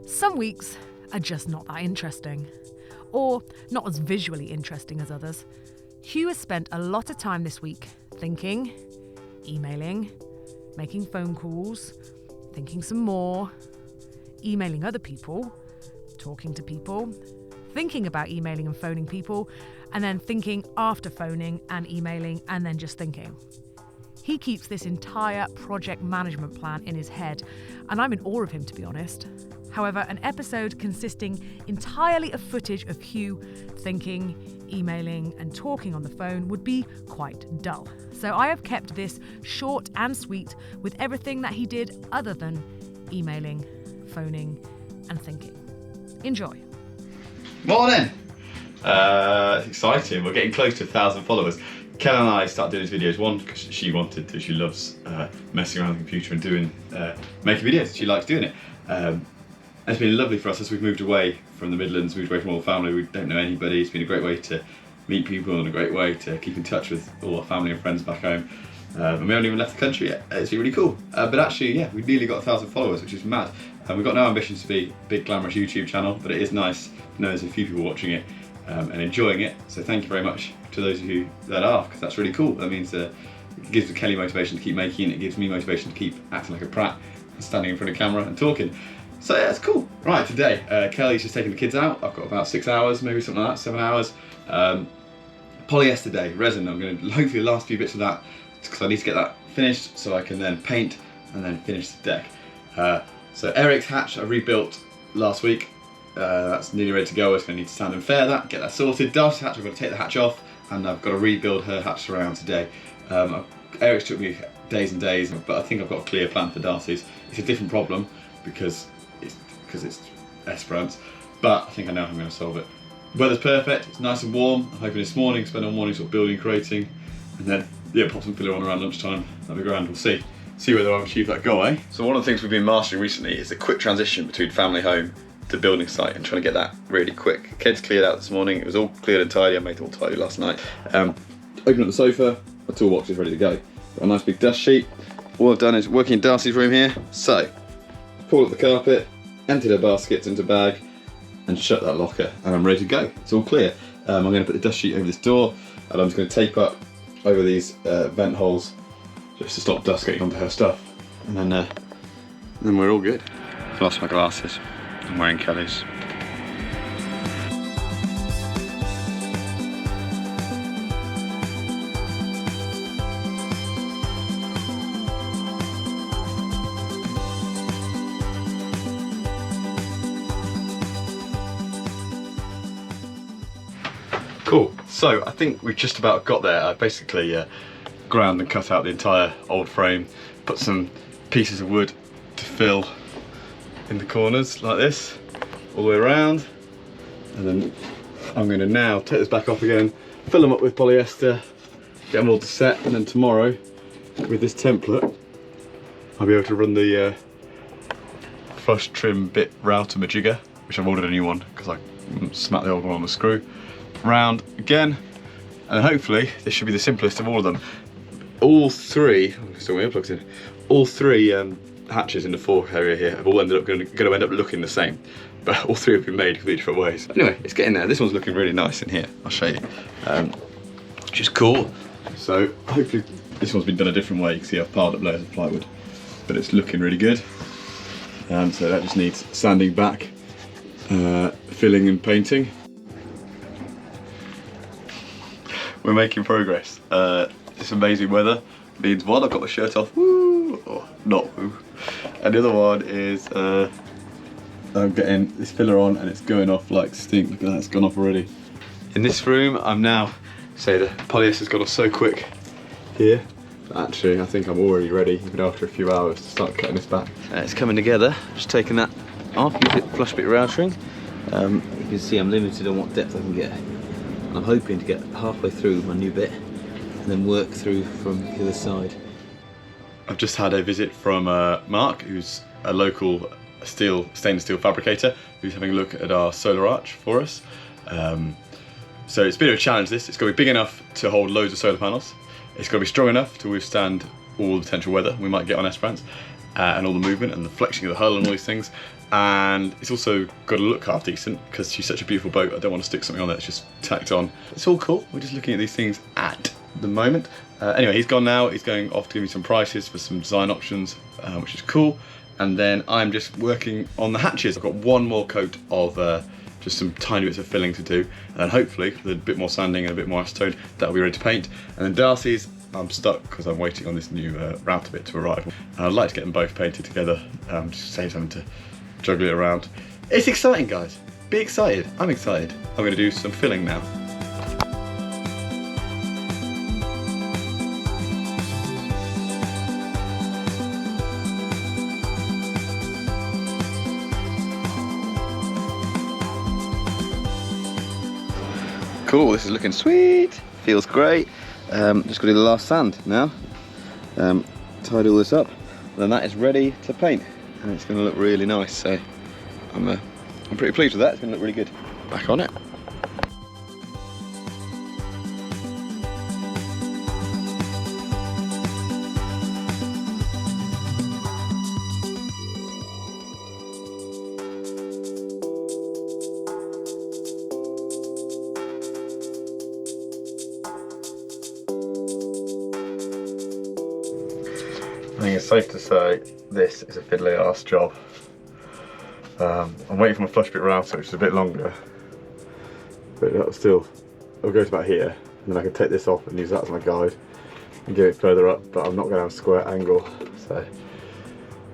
Some weeks are just not that interesting, or not as visually interesting as others. Hugh has spent a lot of time this week thinking, emailing, making phone calls, thinking some more, emailing other people, talking to people, thinking about emailing and phoning people, and then thinking after phoning and emailing, and then just thinking. He keeps this entire project management plan in his head, and I'm in awe of him, to be honest. However, an episode consisting entirely of footage of Hugh thinking, emailing, and talking on the phone would be quite dull. So I have kept this short and sweet with everything that he did other than emailing, phoning, and thinking. Enjoy. Morning! It's exciting. We're getting close to 1,000 followers. Kel and I started doing these videos, one, because she wanted to. She loves messing around with the computer and making videos. She likes doing it. And it's been lovely for us as we've moved away from the Midlands, moved away from all the family. We don't know anybody. It's been a great way to meet people and a great way to keep in touch with all our family and friends back home. And we haven't even left the country yet. It's been really cool. But actually, yeah, we've nearly got 1,000 followers, which is mad. We've got no ambitions to be a big glamorous YouTube channel, but it is nice to know there's a few people watching it and enjoying it. So thank you very much to those of you that are, because that's really cool. That means it gives Kelly motivation to keep making, it gives me motivation to keep acting like a prat and standing in front of camera and talking. So yeah, it's cool. Right, today, Kelly's just taking the kids out. I've got about 6 hours, maybe something like that, 7 hours. Polyester day, resin. I'm going to hopefully the last few bits of that, because I need to get that finished so I can then paint and then finish the deck. So Eric's hatch I rebuilt last week. That's nearly ready to go. I was going to need to sand and fair that, get that sorted. Darcy's hatch, I've got to take the hatch off, and I've got to rebuild her hatch around today. Eric's took me days and days, but I think I've got a clear plan for Darcy's. It's a different problem because it's Esperance, but I think I know how I'm going to solve it. Weather's perfect, it's nice and warm. I'm hoping this morning, spend all morning sort of building, creating, and then yeah, pop some filler on around lunchtime. That'll be grand. We'll see whether I've achieved that goal, eh? So one of the things we've been mastering recently is the quick transition between family home to building site and trying to get that really quick. Kids cleared out this morning. It was all cleared and tidy. I made it all tidy last night. Open up the sofa. My toolbox is ready to go. Got a nice big dust sheet. All I've done is working in Darcy's room here. So, pull up the carpet, empty the baskets into a bag, and shut that locker, and I'm ready to go. It's all clear. I'm going to put the dust sheet over this door, and I'm just going to tape up over these vent holes just to stop dust getting onto her stuff, and then we're all good. I've lost my glasses. I'm wearing Kelly's. Cool, so I think we've just about got there. I basically ground and cut out the entire old frame, put some pieces of wood to fill in the corners like this, all the way around, and then I'm going to now take this back off again, fill them up with polyester, get them all to set, and then tomorrow, with this template, I'll be able to run the flush trim bit router majigger, which I've ordered a new one because I smacked the old one on the screw. Round again, and hopefully this should be the simplest of all of them. All three, still my earplugs in, all three hatches in the fork area here have all ended up going to end up looking the same, but all three have been made completely different ways. Anyway, it's getting there. This one's looking really nice in here. I'll show you, which is cool. So hopefully this one's been done a different way. You can see I've piled up layers of plywood, but it's looking really good. So that just needs sanding back, filling and painting. We're making progress. This amazing weather means one, I've got my shirt off, woo, or not woo, and the other one is I'm getting this filler on and it's going off like stink. Look at that, it's gone off already. In this room, I'm now, the polyester's gone off so quick here. Actually, I think I'm already ready, even after a few hours, to start cutting this back. It's coming together, just taking that off, use it flush bit routering. You can see I'm limited on what depth I can get. I'm hoping to get halfway through my new bit and then work through from the other side. I've just had a visit from Mark, who's a local stainless steel fabricator, who's having a look at our solar arch for us. So it's a bit of a challenge this. It's got to be big enough to hold loads of solar panels. It's got to be strong enough to withstand all the potential weather we might get on Esperance. and all the movement and the flexing of the hull and all these things. And it's also got to look half decent because she's such a beautiful boat. I don't want to stick something on that's just tacked on. It's all cool. We're just looking at these things at the moment. Anyway, he's gone now. He's going off to give me some prices for some design options, which is cool. And then I'm just working on the hatches. I've got one more coat of just some tiny bits of filling to do. And then hopefully, with a bit more sanding and a bit more acetone, that'll be ready to paint. And then Darcy's, I'm stuck because I'm waiting on this new router bit to arrive. And I'd like to get them both painted together, just save something to juggle it around. It's exciting, guys. Be excited. I'm excited. I'm going to do some filling now. Cool, this is looking sweet. Feels great. Just got to do the last sand now. Tidy all this up, and then that is ready to paint, and it's going to look really nice. So I'm pretty pleased with that. It's going to look really good. Back on it. I think it's safe to say this is a fiddly ass job. I'm waiting for my flush bit router, which is a bit longer, but that'll still, it'll go to about here, and then I can take this off and use that as my guide and get it further up, but I'm not going to have a square angle, so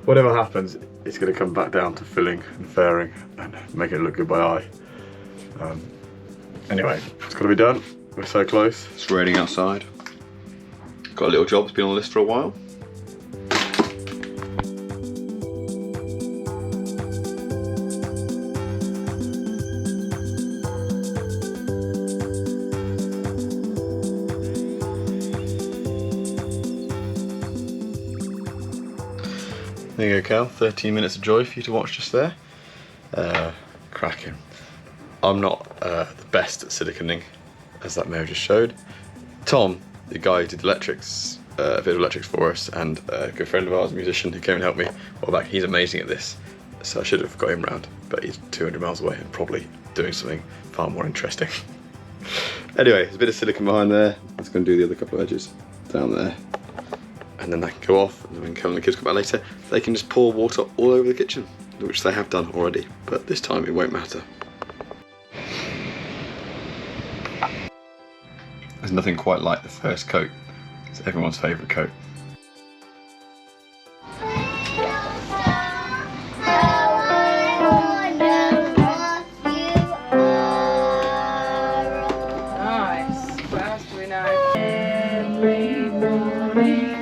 whatever happens, it's going to come back down to filling and fairing and make it look good by eye. Anyway, it's got to be done. We're so close. It's raining outside. Got a little job, it's been on the list for a while. There you go, Cal, 13 minutes of joy for you to watch just there. Cracking. I'm not the best at siliconing, as that may have just showed. Tom, the guy who did electrics, a bit of electrics for us, and a good friend of ours, a musician who came and helped me a while back, he's amazing at this. So I should have got him round, but he's 200 miles away and probably doing something far more interesting. Anyway, there's a bit of silicone behind there. That's going to do the other couple of edges down there. And then that can go off, and when Kel and the kids come back later, they can just pour water all over the kitchen, which they have done already, but this time it won't matter. There's nothing quite like the first coat. It's everyone's favourite coat. Nice. What else do we know? Every morning.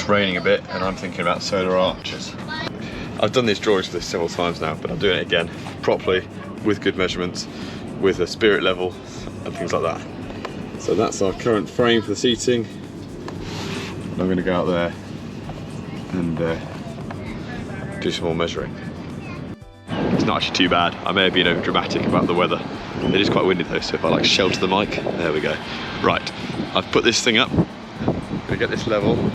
Raining a bit, and I'm thinking about solar arches. I've done these drawings for this several times now, but I'm doing it again properly, with good measurements, with a spirit level and things like that. So that's our current frame for the seating. I'm going to go out there and do some more measuring. It's not actually too bad. I may have been over dramatic about the weather. It is quite windy though, so if I like shelter the mic, there we go. Right, I've put this thing up. I'm going to get this level.